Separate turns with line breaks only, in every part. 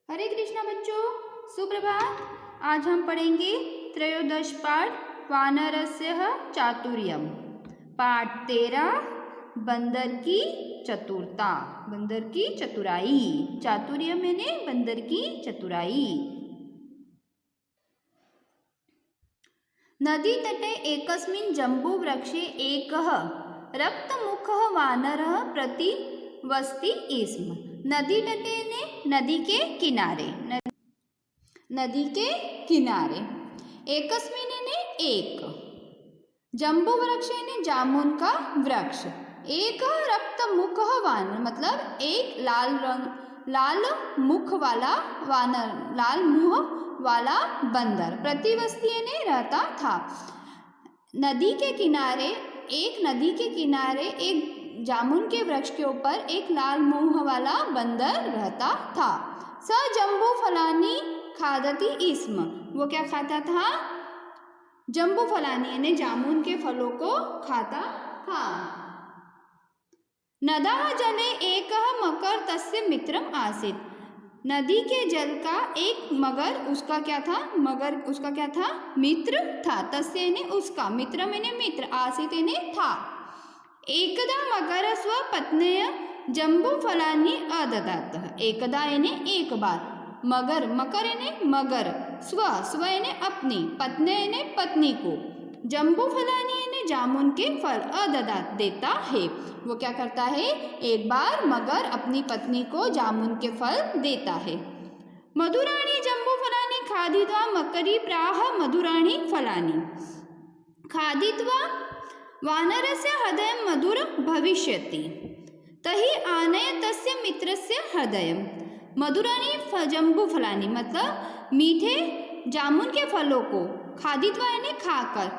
हरे कृष्णा बच्चों, सुप्रभात। आज हम पढ़ेंगे त्रयोदश पाठ वानरस्य चातुर्यम। पाठ 13 बंदर की चतुरता, बंदर की चतुराई। चातुर्य मैंने बंदर की चतुराई। नदी तटे एकस्मिन् जम्बूवृक्षे एकः रक्तमुखः वानरः प्रतिवसति स्म। नदी तटे ने नदी के किनारे, नदी के किनारे। एकस्मिन् ने एक, जम्बू वृक्ष ने जामुन का वृक्ष, एक रक्तमुखः वानर मतलब एक लाल मुख वाला वानर, लाल मुंह वाला बंदर प्रतिवस्ती ने रहता था। नदी के किनारे, एक नदी के किनारे एक जामुन के वृक्ष के ऊपर एक लाल मुंह वाला बंदर रहता था। स जम्बू फलानी खादती स्म, वो क्या खाता था? जम्बू फलानी यानी जामुन के फलों को खाता था। नदा जले एक मकर तस्य मित्रम आसीत्, नदी के जल का एक मगर, उसका क्या था? मगर उसका क्या था? मित्र था। तस्य ने उसका, मित्र मैंने मित्र, आसीत् ने था। एकदा मगर स्वपत्न्या जम्बू फलानी अददात, एकदा यानी एक बार, मगर, मकर यानी मगर, स्व यानी अपनी, पत्नी यानी पत्नी को, जम्बू फलानी यानी जामुन के फल, अददात देता है। वो क्या करता है? एक बार मगर अपनी पत्नी को जामुन के फल देता है। मधुराणी जम्बू फलानी खादित्वा मकरी प्राह मधुराणी फलानी, खादित्वा वानरस्य हृदय मधुर भविष्यति तहि आनय तस्य मित्रस्य हृदय। मधुराणी जम्बू फलानी मतलब मीठे जामुन के फलों को, खादित्वा यानी खाकर,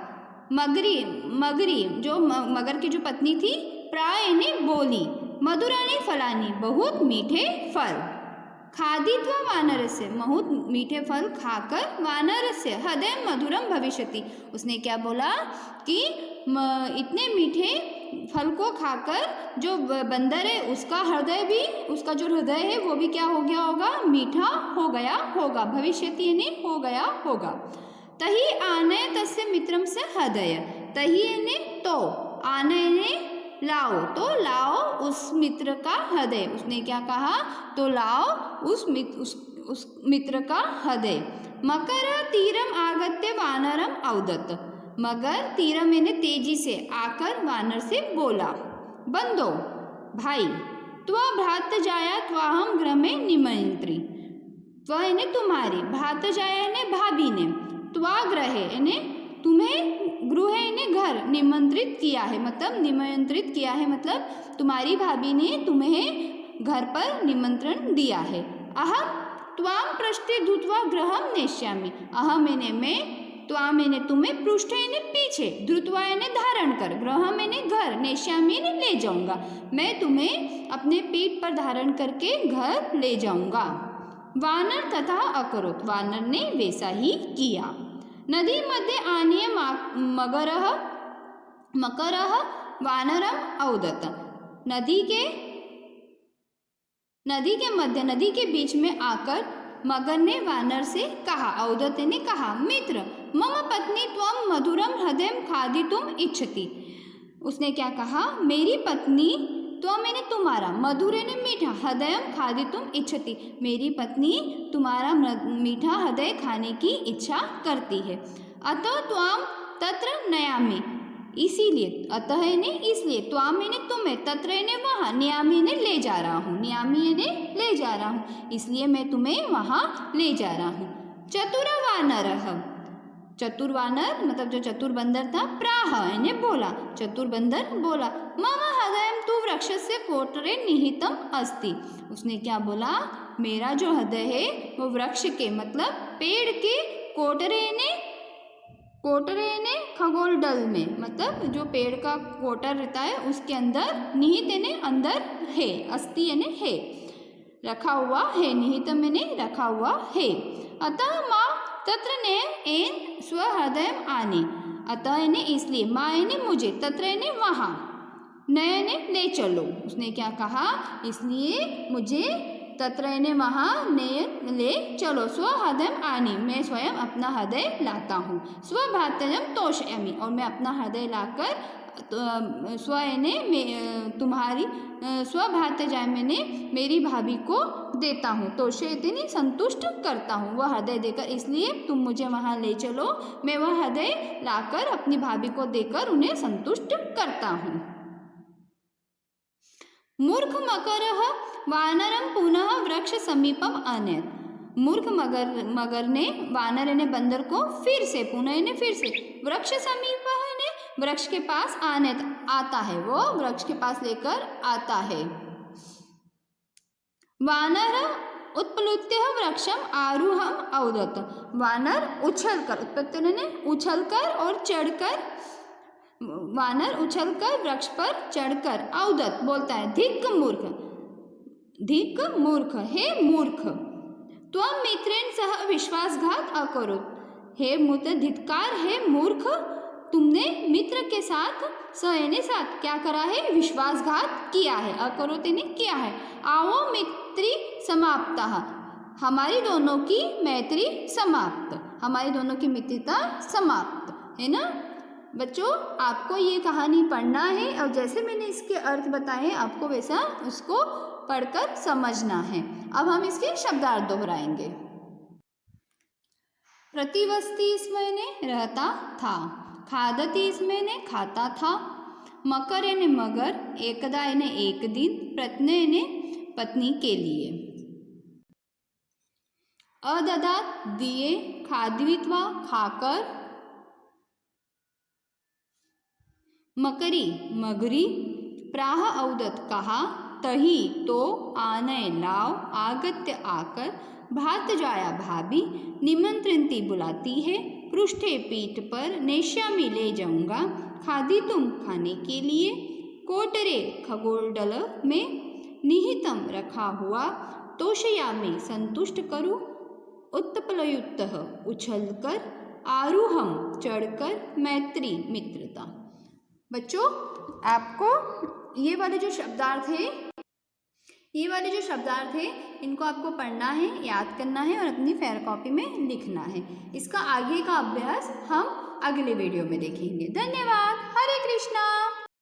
मगरी जो मगर की जो पत्नी थी, प्राय यानी बोली, मधुराणी फलानी बहुत मीठे फल, खादित्वा वानरस्य बहुत मीठे फल खाकर, वानरस्य हृदय मधुरम भविष्यति, उसने क्या बोला कि इतने मीठे फल को खाकर जो बंदर है उसका हृदय भी, उसका जो हृदय है वो भी क्या हो गया होगा? मीठा हो गया होगा। भविष्यति यानी हो गया होगा। तही आनय तस्य मित्रम से हृदय, तही यानी तो, आनय ने लाओ, तो लाओ उस मित्र का हृदय, उसने क्या कहा? तो लाओ उस मित्र का हृदय। मकर तीरम आगत्य वानरम औदत, मगर तीरम मैंने तेजी से आकर वानर से बोला, बंदो भाई, त्वा भ्रात जाया त्वाहम गृह में निमंत्री, त्वा यानी तुम्हारी, भ्रात जाया यानी भाभी ने, त्वा ग्रह यानी तुम्हें, गृह यानी घर, निमंत्रित किया है मतलब निमंत्रित किया है मतलब तुम्हारी भाभी ने तुम्हें घर पर निमंत्रण दिया है। अहम त्वाम पृष्ठे धुत्वा गृहम नेष्यामि, अहम यानी मैं, त्वाम यानी तुम्हें, पृष्ठ यानी पीछे, धृत्वा यानी धारण कर, गृहम यानी घर, नेष्यामि यानी ले जाऊंगा, मैं तुम्हें अपने पीठ पर धारण करके घर ले जाऊंगा। वानर तथा अकरोत, वानर ने वैसा ही किया। नदी मध्य आनीय मकरः वानरम औदत, नदी के मध्य, नदी के बीच में आकर मगर ने वानर से कहा, औदत ने कहा, मित्र मम पत्नी त्वम मधुरम हृदय खादितुम इच्छति, उसने क्या कहा? मेरी पत्नी, त्वम मैंने तुम्हारा, मधुर ने मीठा, हृदय खादितुम इच्छति, मेरी पत्नी तुम्हारा मीठा हृदय खाने की इच्छा करती है। अतः त्वाम तत्र नयामि, इसीलिए, अतः ने इसलिए, त्वाम ने तुम्हें, तत्र ने वहाँ, नियामी ने ले जा रहा हूँ, नियामी ने ले जा रहा हूँ, इसलिए मैं तुम्हें वहाँ ले जा रहा हूँ। चतुर वानरः, चतुर वानर मतलब जो चतुर बंदर था, प्राह ने बोला, चतुर बंदर बोला, मम हृदय तु वृक्षस्य कोटरे निहितम अस्ति, उसने क्या बोला? मेरा जो हृदय है वो वृक्ष के मतलब पेड़ के कोटरे ने खगोल दल में, मतलब जो पेड़ का कोटर रहता है उसके अंदर, निहित यानी अंदर है, अस्ति यानी है, रखा हुआ है, निहित मैंने रखा हुआ है। अतः माँ तत्र ने एन स्वहृदय आने, अतः ने इसलिए, माँ ने मुझे, तत्र ने वहाँ, नए ने ले चलो, उसने क्या कहा? इसलिए मुझे तत्र यानी वहाँ ले चलो। स्वहृदयम आनी, मैं स्वयं अपना हृदय लाता हूँ। स्वभात्यजम तोषयामि, और मैं अपना हृदय लाकर स्व यानी तुम्हारी स्वभात्यजाय मैंने मेरी भाभी को देता हूँ। तोषयति यानी संतुष्ट करता हूँ, वह हृदय देकर, इसलिए तुम मुझे वहाँ ले चलो, मैं वह हृदय लाकर अपनी भाभी को देकर उन्हें संतुष्ट करता हूँ। मूर्ख मकरः वानरं पुनः वृक्ष समीपम आनयत्। मूर्ख मगर ने वानर ने बंदर को फिर से, पुनः ने फिर से, वृक्ष समीप ने वृक्ष के पास आनयत् आता है, वो वृक्ष के पास लेकर आता है। वानर उत्प्लुत्य वृक्षम आरूहम औदत। वानर उछलकर, उत्पत्ति ने उछलकर और चढ़कर, वानर उछलकर वृक्ष पर चढ़कर औदत बोलता है, धिक् मूर्ख, धिक् मूर्ख, हे मूर्ख, त्वं मित्रेण सह विश्वासघात अकरोत्। हे मूर्ख, धिक्कार है मूर्ख, तुमने मित्र के साथ सहने साथ क्या करा है, विश्वासघात किया है। अकरोत् ने किया है। आओ मित्री समाप्ता, हमारी दोनों की मैत्री समाप्त, हमारी दोनों की मित्रता समाप्त, है ना बच्चों। आपको ये कहानी पढ़ना है और जैसे मैंने इसके अर्थ बताए आपको वैसा उसको पढ़कर समझना है। अब हम इसके शब्दार्थ दोहराएंगे। प्रतिवस्ती इसमें रहता था, खादती इसमें खाता था, मकर यानी मगर, एकदा यानी एक दिन, प्रत्न यानी पत्नी के लिए, अददात दिए, खाद्यत्वा खाकर, मकरी मगरी, प्राह औदत कहा, तही तो, आनय लाव, आगत्य आकर, भात जाया भाभी, निमंत्रणती बुलाती है, पृष्ठे पीठ पर, नेश्यामी ले जाऊंगा, खादी तुम खाने के लिए, कोटरे खगोलडल में, निहितम रखा हुआ, तोषयामी संतुष्ट करूँ, उत्पलयुक्त उछलकर, आरूहम चढ़कर, मैत्री मित्रता। बच्चों आपको ये वाले जो शब्दार्थ है इनको आपको पढ़ना है, याद करना है और अपनी फेयर कॉपी में लिखना है। इसका आगे का अभ्यास हम अगले वीडियो में देखेंगे। धन्यवाद। हरे कृष्णा।